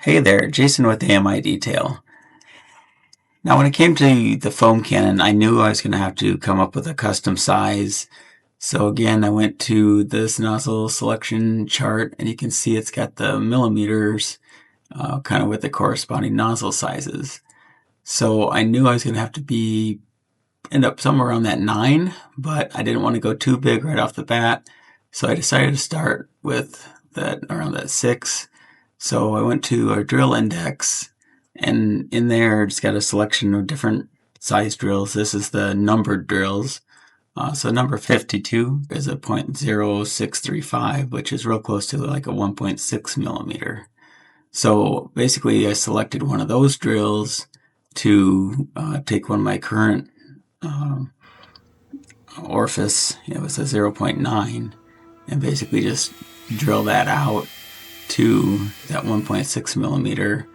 Hey there, Jason with AMI Detail. Now, when it came to the foam cannon, I knew I was going to have to come up with a custom size. So again, I went to this nozzle selection chart, and you can see it's got the millimeters kind of with the corresponding nozzle sizes. So I knew I was going to have to end up somewhere around that 9, but I didn't want to go too big right off the bat. So I decided to start with around that 6. So I went to our drill index, and in there it's got a selection of different size drills. This is the numbered drills. So number 52 is a 0.0635, which is real close to like a 1.6 millimeter. So basically I selected one of those drills to take one of my current Orifice. It was a 0.9, and basically just drill that out to that 1.6 millimeter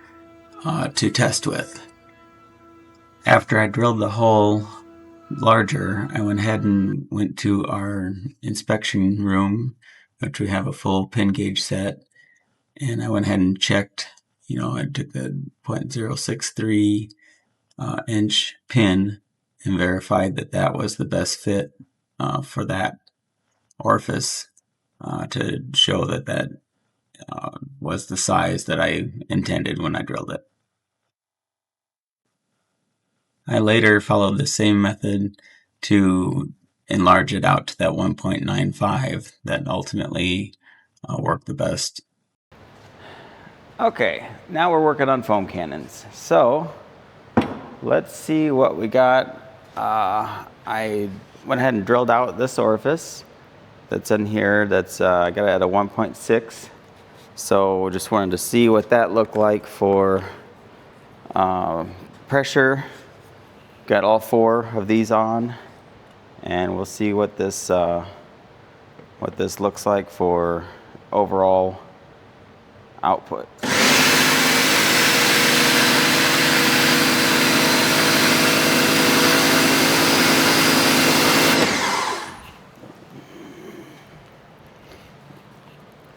to test with. After I drilled the hole larger, I went ahead and went to our inspection room, which we have a full pin gauge set, and I went ahead and checked. I took the 0.063 inch pin and verified that that was the best fit for that orifice to show that that was the size that I intended when I drilled it. I later followed the same method to enlarge it out to that 1.95 that ultimately worked the best. Okay, now we're working on foam cannons. So let's see what we got. I went ahead and drilled out this orifice that's in here. That's I got it at a 1.6. So just wanted to see what that looked like for pressure. Got all 4 of these on, and we'll see what this looks like for overall output.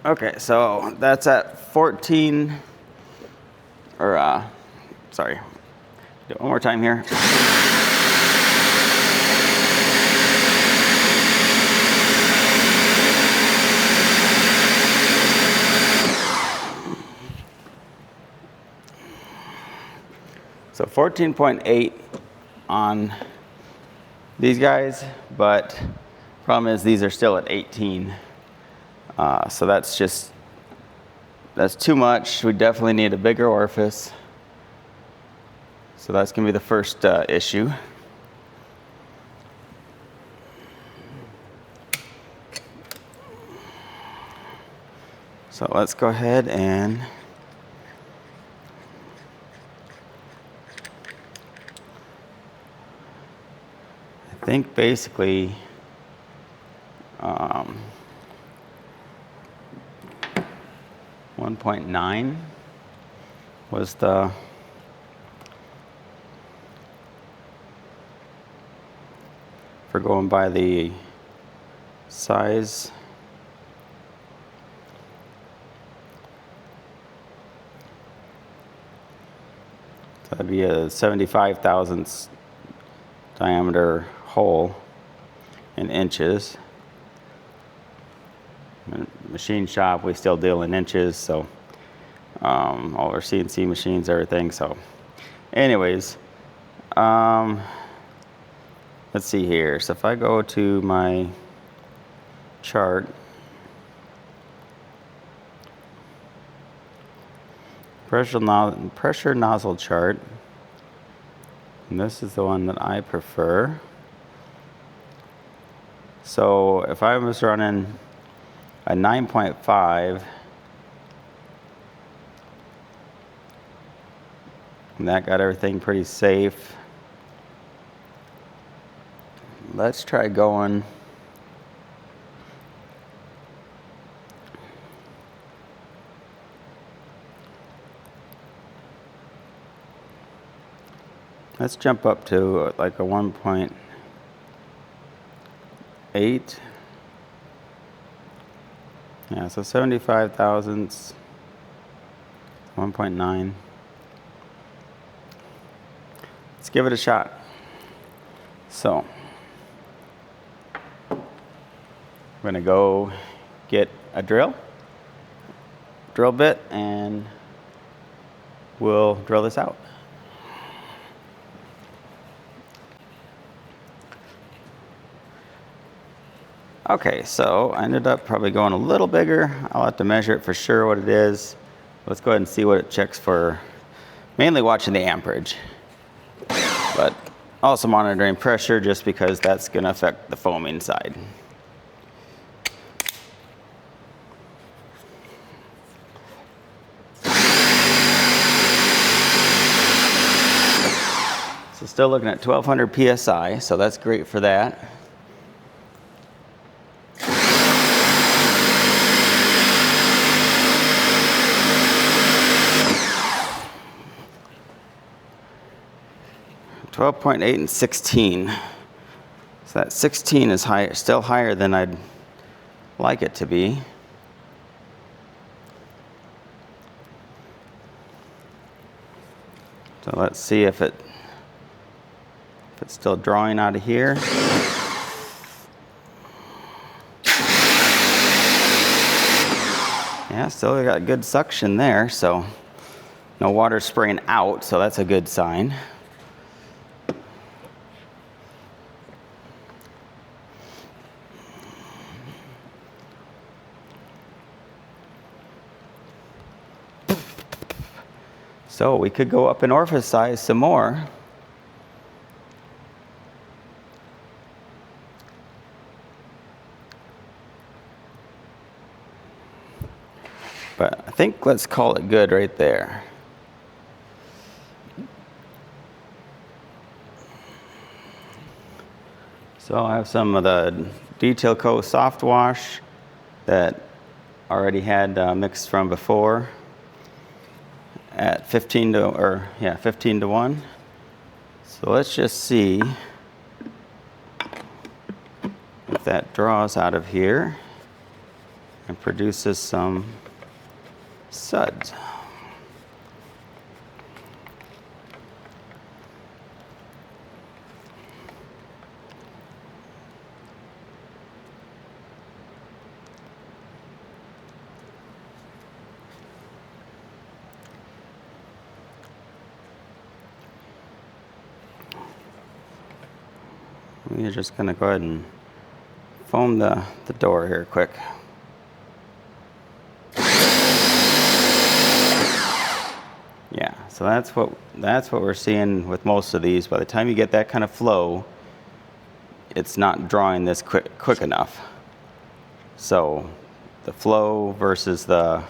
Okay, so that's at 14, or sorry, do it one more time here. So 14.8 on these guys, but problem is these are still at 18. So that's too much. We definitely need a bigger orifice. So that's going to be the first issue. So let's go ahead and I think basically 1.9 was the for going by the size. So that'd be a 75 thousandths diameter hole in inches. In machine shop, we still deal in inches, so all our CNC machines, everything. So, anyways, let's see here. So if I go to my chart, pressure nozzle chart, and this is the one that I prefer. So if I was running a 9.5, and that got everything pretty safe. Let's try going let's jump up to like a 1.8. Yeah, so 75 thousandths 1.9. Let's give it a shot. So, I'm gonna go get a drill bit, and we'll drill this out. Okay, so I ended up probably going a little bigger. I'll have to measure it for sure what it is. Let's go ahead and see what it checks for, mainly watching the amperage, but also monitoring pressure just because that's gonna affect the foaming side. So still looking at 1200 PSI, so that's great for that. .8 and 16. So that 16 is higher, still higher than I'd like it to be. So let's see if it's still drawing out of here. Yeah, still got good suction there, so no water spraying out, so that's a good sign. So we could go up in orifice size some more. But I think let's call it good right there. So I have some of the Detail Co soft wash that already had mixed from before at 15 to 1. So let's just see if that draws out of here and produces some suds. We're just going to go ahead and foam the door here quick. Yeah, so that's what we're seeing with most of these. By the time you get that kind of flow, it's not drawing this quick enough. So the flow versus the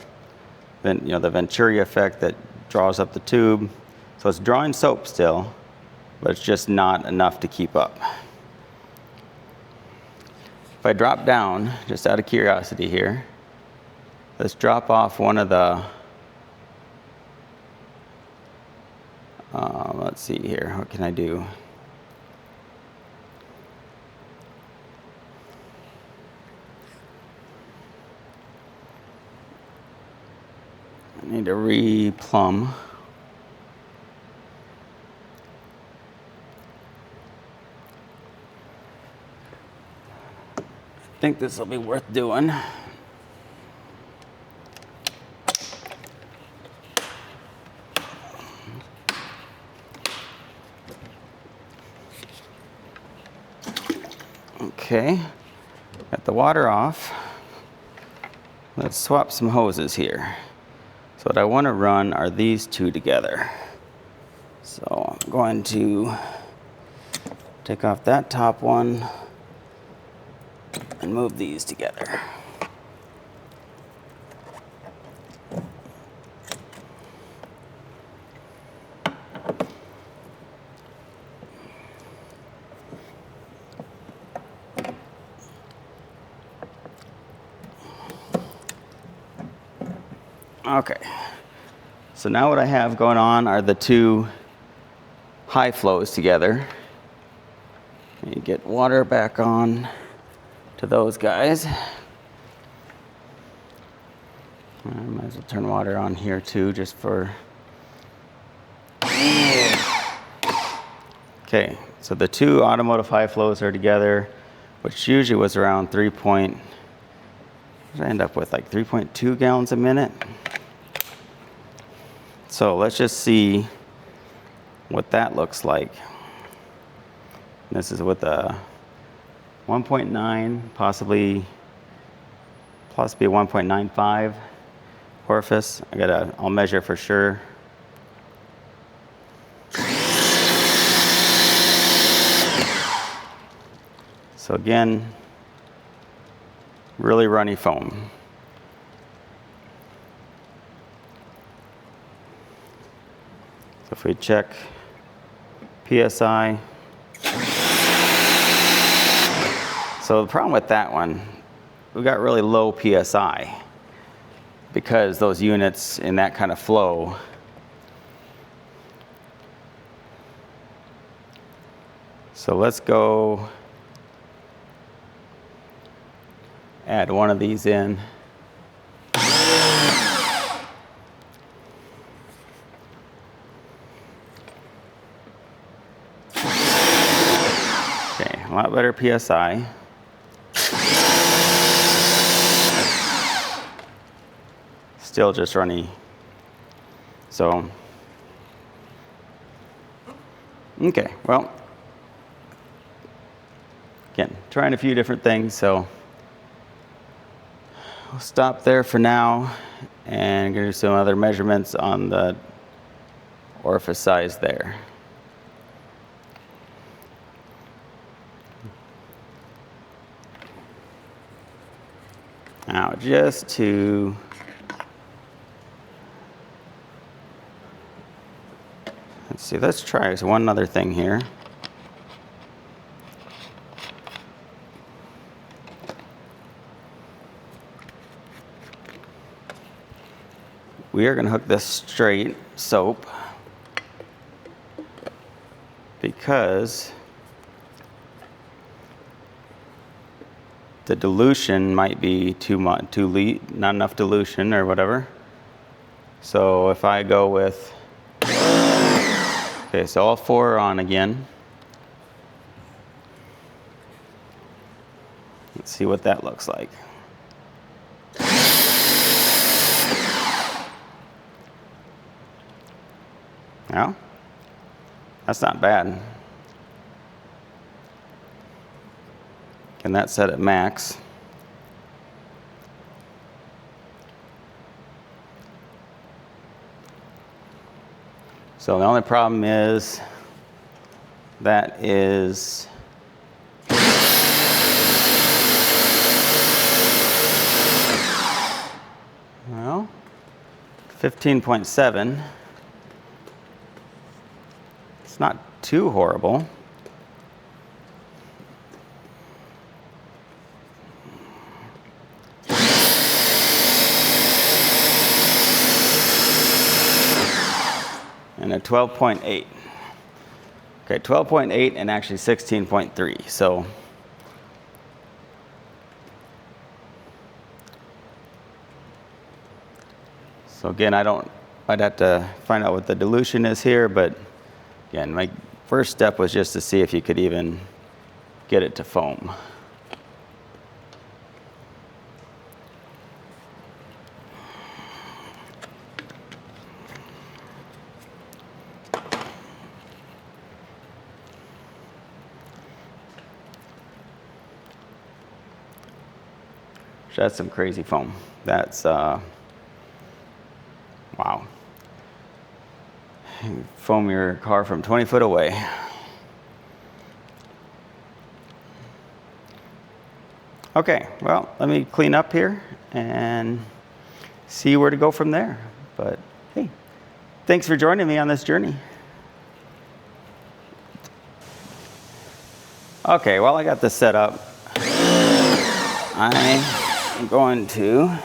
Venturi effect that draws up the tube. So it's drawing soap still, but it's just not enough to keep up. If I drop down, just out of curiosity here, let's drop off one of the, let's see here, what can I do? I need to re-plumb. I think this will be worth doing. Okay, got the water off. Let's swap some hoses here. So what I want to run are these two together. So I'm going to take off that top one and move these together. Okay, so now what I have going on are the two high flows together. You get water back on to those guys. I might as well turn water on here too, just for... Okay, so the two automotive high flows are together, which usually was around I end up with like 3.2 gallons a minute. So let's just see what that looks like. This is with a 1.9, possibly a 1.95 Orifice. I'll measure for sure. So again, really runny foam. So if we check PSI. So the problem with that one, we got really low PSI because those units in that kind of flow so let's go add one of these in. Okay, a lot better PSI. Still just runny. So, okay, well, again, trying a few different things, so I'll stop there for now and do some other measurements on the orifice size there. Now, just to let's see, let's try one other thing here. We are going to hook this straight soap because the dilution might be too much, not enough dilution or whatever. So if I go with, okay, so all four are on again. Let's see what that looks like. Well, that's not bad. And that's set at max. So the only problem is that is well 15.7. It's not too horrible. And a 12.8. Okay, 12.8 and actually 16.3. So again, I'd have to find out what the dilution is here, but again, my first step was just to see if you could even get it to foam. That's some crazy foam. That's, wow. Foam your car from 20 foot away. Okay, well, let me clean up here and see where to go from there. But hey, thanks for joining me on this journey. Okay, while I got this set up, I'm going to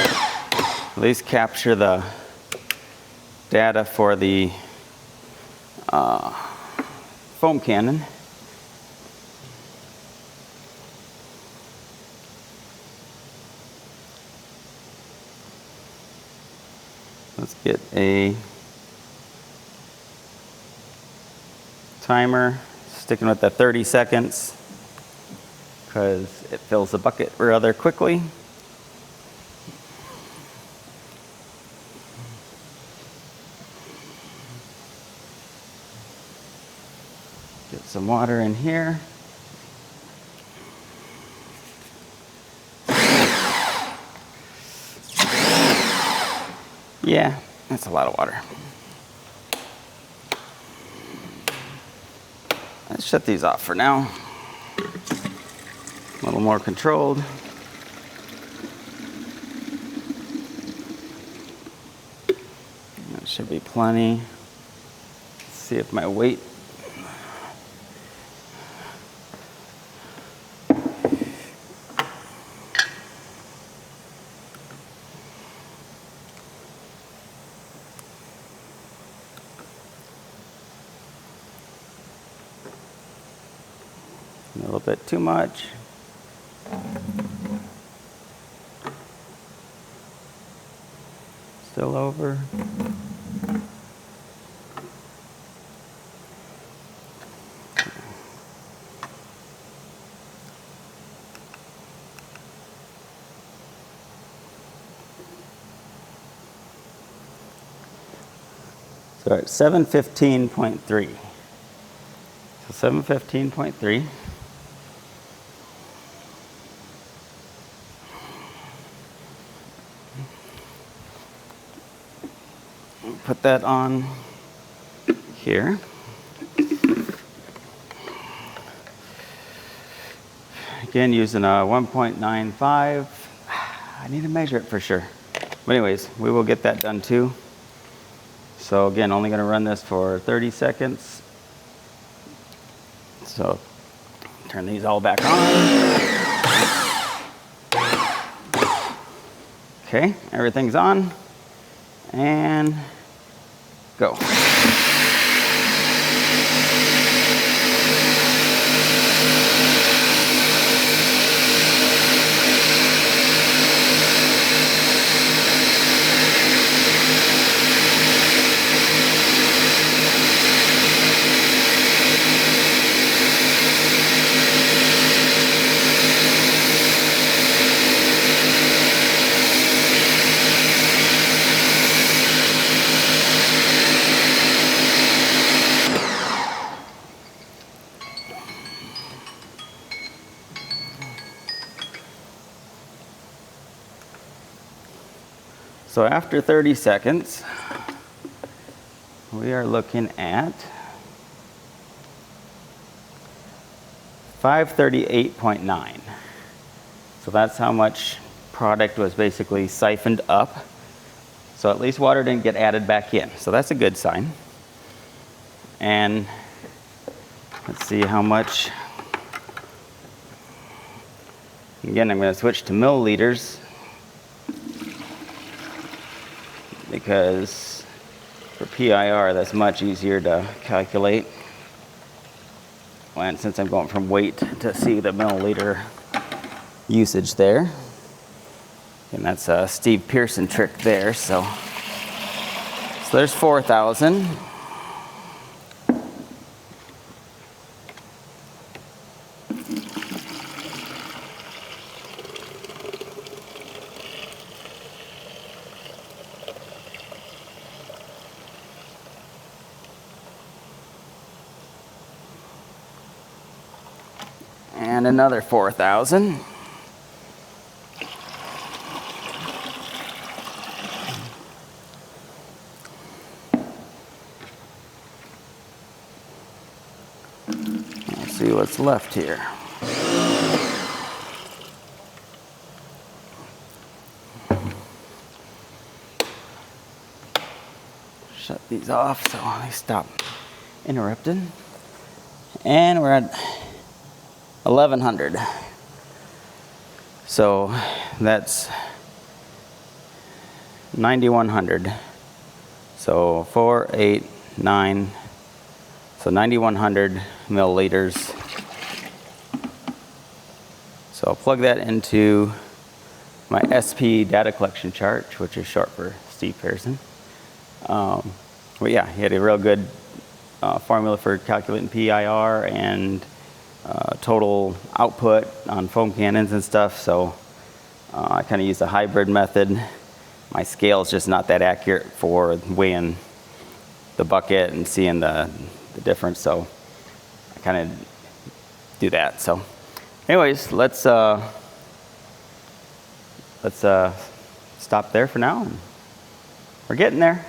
at least capture the data for the foam cannon. Let's get a timer, sticking with the 30 seconds because it fills the bucket rather quickly. Get some water in here. Yeah, that's a lot of water. Let's shut these off for now. A little more controlled. That should be plenty. Let's see if my weight. A little bit too much. Still over. So at 715.3. So 715.3. Put that on here. Again, using a 1.95. I need to measure it for sure. But anyways, we will get that done too. So again, only going to run this for 30 seconds. So turn these all back on. Okay, everything's on. And go. So after 30 seconds, we are looking at 538.9. So that's how much product was basically siphoned up. So at least water didn't get added back in. So that's a good sign. And let's see how much. Again, I'm going to switch to milliliters, because for PIR that's much easier to calculate. And since I'm going from weight to see the milliliter usage there. And that's a Steve Pearson trick there. So there's 4,000. And another 4,000. Let's see what's left here. Shut these off so they stop interrupting. And we're at 1,100. So that's 9,100. So 4, 8, 9. So 9,100 milliliters. So I'll plug that into my SP data collection chart, which is short for Steve Pearson. But yeah, he had a real good formula for calculating PIR and total output on foam cannons and stuff. So I kind of used a hybrid method. My scale is just not that accurate for weighing the bucket and seeing the difference. So I kind of do that. So anyways, let's stop there for now. We're getting there.